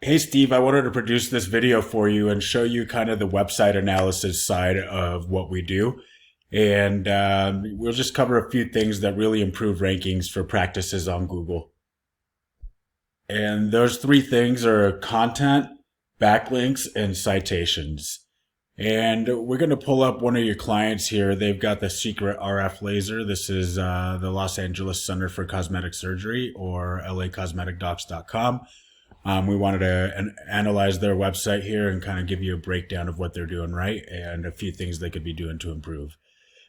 Hey Steve, I wanted to produce this video for you and show you kind of the website analysis side of what we do. And we'll just cover a few things that really improve rankings for practices on Google. And those three things are content, backlinks, and citations. And we're going to pull up one of your clients here. They've got the secret RF laser. This is the Los Angeles Center for Cosmetic Surgery, or lacosmeticdocs.com. We wanted to analyze their website here and kind of give you a breakdown of what they're doing right and a few things they could be doing to improve.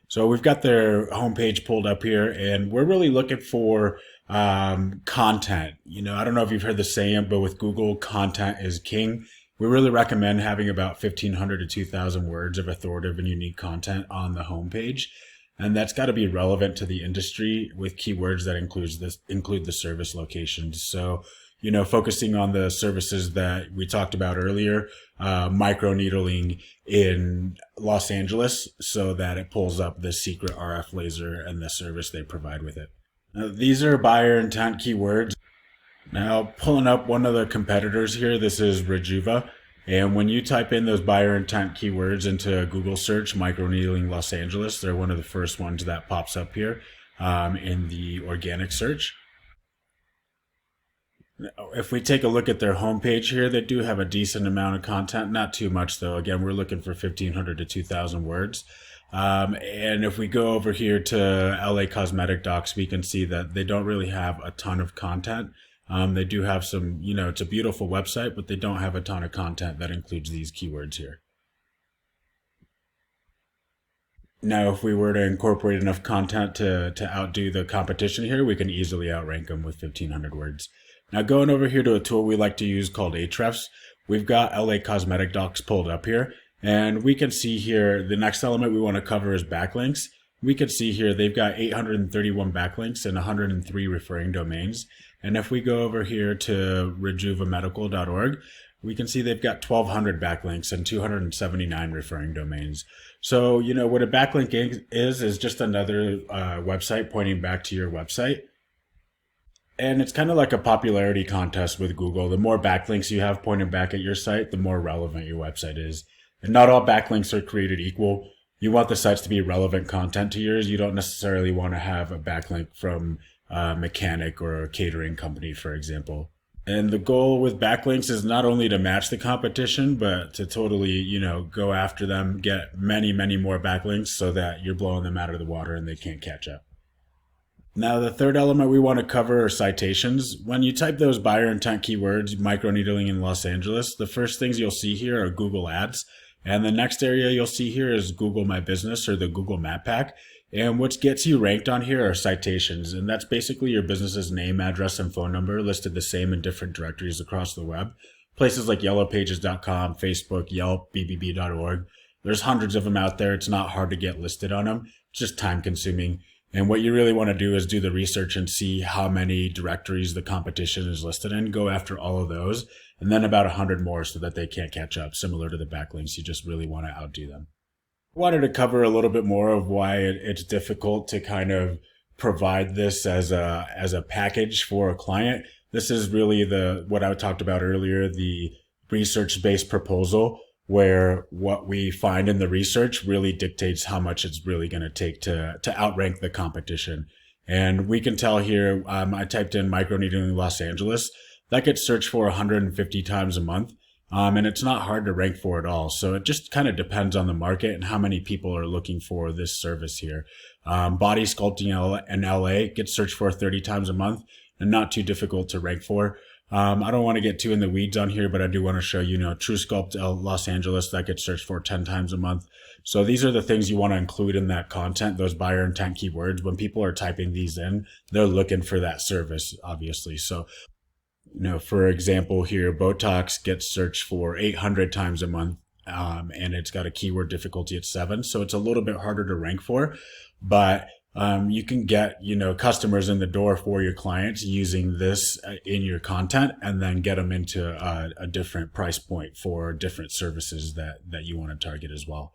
So we've got their homepage pulled up here, and we're really looking for content. I don't know if you've heard the saying, but with Google, content is king. We really recommend having about 1,500 to 2,000 words of authoritative and unique content on the homepage. And that's got to be relevant to the industry with keywords that include the service locations. So focusing on the services that we talked about earlier, microneedling in Los Angeles, so that it pulls up the secret RF laser and the service they provide with it. Now, these are buyer intent keywords. Now, pulling up one of the competitors here, this is Rejuva. And when you type in those buyer intent keywords into Google search, microneedling Los Angeles, they're one of the first ones that pops up here in the organic search. If we take a look at their homepage here, they do have a decent amount of content, not too much though. Again, we're looking for 1,500 to 2,000 words. And if we go over here to LA Cosmetic Docs, we can see that they don't really have a ton of content. They do have some, it's a beautiful website, but they don't have a ton of content that includes these keywords here. Now, if we were to incorporate enough content to outdo the competition here, we can easily outrank them with 1,500 words. Now, going over here to a tool we like to use called Ahrefs, we've got LA Cosmetic Docs pulled up here, and we can see here the next element we want to cover is backlinks. We can see here they've got 831 backlinks and 103 referring domains. And if we go over here to rejuvamedical.org, we can see they've got 1,200 backlinks and 279 referring domains. So, what a backlink is just another website pointing back to your website. And it's kind of like a popularity contest with Google. The more backlinks you have pointing back at your site, the more relevant your website is. And not all backlinks are created equal. You want the sites to be relevant content to yours. You don't necessarily want to have a backlink from a mechanic or a catering company, for example. And the goal with backlinks is not only to match the competition, but to totally, go after them, get many, many more backlinks so that you're blowing them out of the water and they can't catch up. Now, the third element we want to cover are citations. When you type those buyer intent keywords, microneedling in Los Angeles, the first things you'll see here are Google Ads. And the next area you'll see here is Google My Business, or the Google Map Pack. And what gets you ranked on here are citations. And that's basically your business's name, address, and phone number listed the same in different directories across the web. Places like yellowpages.com, Facebook, Yelp, bbb.org. There's hundreds of them out there. It's not hard to get listed on them. It's just time consuming. And what you really want to do is do the research and see how many directories the competition is listed in. Go after all of those, and then about 100 more so that they can't catch up. Similar to the backlinks, you just really want to outdo them. I wanted to cover a little bit more of why it's difficult to kind of provide this as a package for a client. This is really what I talked about earlier, the research-based proposal, where what we find in the research really dictates how much it's really going to take to outrank the competition. And we can tell here, I typed in microneedling Los Angeles. That gets searched for 150 times a month. And it's not hard to rank for at all. So it just kind of depends on the market and how many people are looking for this service here. Body sculpting in LA gets searched for 30 times a month and not too difficult to rank for. I don't want to get too in the weeds on here, but I do want to show True Sculpt Los Angeles, that gets searched for 10 times a month. So these are the things you want to include in that content, those buyer intent keywords. When people are typing these in, they're looking for that service, obviously. So, for example here, Botox gets searched for 800 times a month, and it's got a keyword difficulty at 7. So it's a little bit harder to rank for, but you can get, customers in the door for your clients using this in your content, and then get them into a different price point for different services that you want to target as well.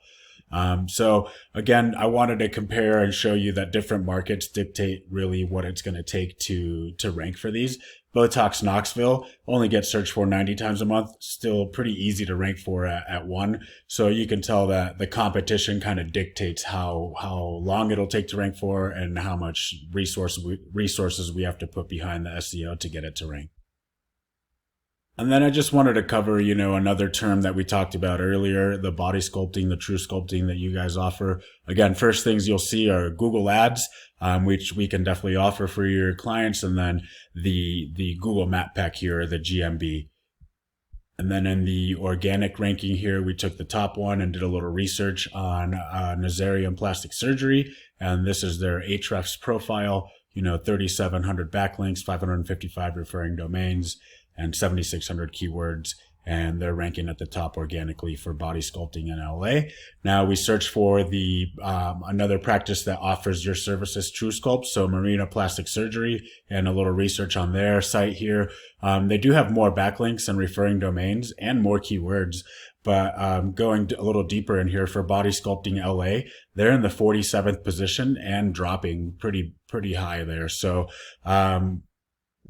So again, I wanted to compare and show you that different markets dictate really what it's going to take to rank for these. Botox Knoxville only gets searched for 90 times a month, still pretty easy to rank for at 1. So you can tell that the competition kind of dictates how long it'll take to rank for and how much resources we have to put behind the SEO to get it to rank. And then I just wanted to cover, another term that we talked about earlier, the body sculpting, the true sculpting that you guys offer. Again, first things you'll see are Google Ads, which we can definitely offer for your clients. And then the Google Map Pack here, the GMB. And then in the organic ranking here, we took the top one and did a little research on Nazarian plastic surgery. And this is their Ahrefs profile, 3,700 backlinks, 555 referring domains, and 7,600 keywords, and they're ranking at the top organically for body sculpting in LA. Now we search for the another practice that offers your services, TrueSculpt, so Marina Plastic Surgery, and a little research on their site here. They do have more backlinks and referring domains and more keywords, but going a little deeper in here for body sculpting LA, they're in the 47th position and dropping pretty high there. So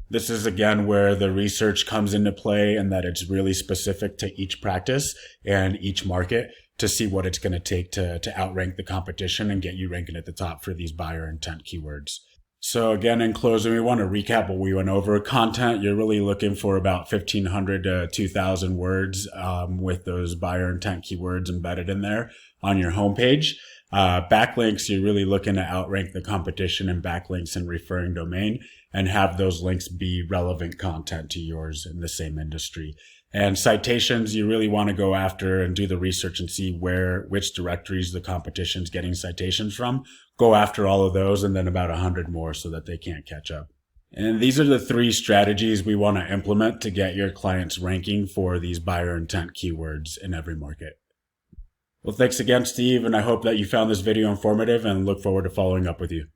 this is again where the research comes into play, and that it's really specific to each practice and each market to see what it's going to take to outrank the competition and get you ranking at the top for these buyer intent keywords. So again, in closing, we want to recap what we went over. Content, you're really looking for about 1,500 to 2,000 words with those buyer intent keywords embedded in there on your homepage. Backlinks, you're really looking to outrank the competition in backlinks and referring domain and have those links be relevant content to yours in the same industry. And citations, you really want to go after and do the research and see which directories the competition's getting citations from. Go after all of those and then about 100 more so that they can't catch up. And these are the 3 strategies we want to implement to get your clients ranking for these buyer intent keywords in every market. Well, thanks again, Steve, and I hope that you found this video informative and look forward to following up with you.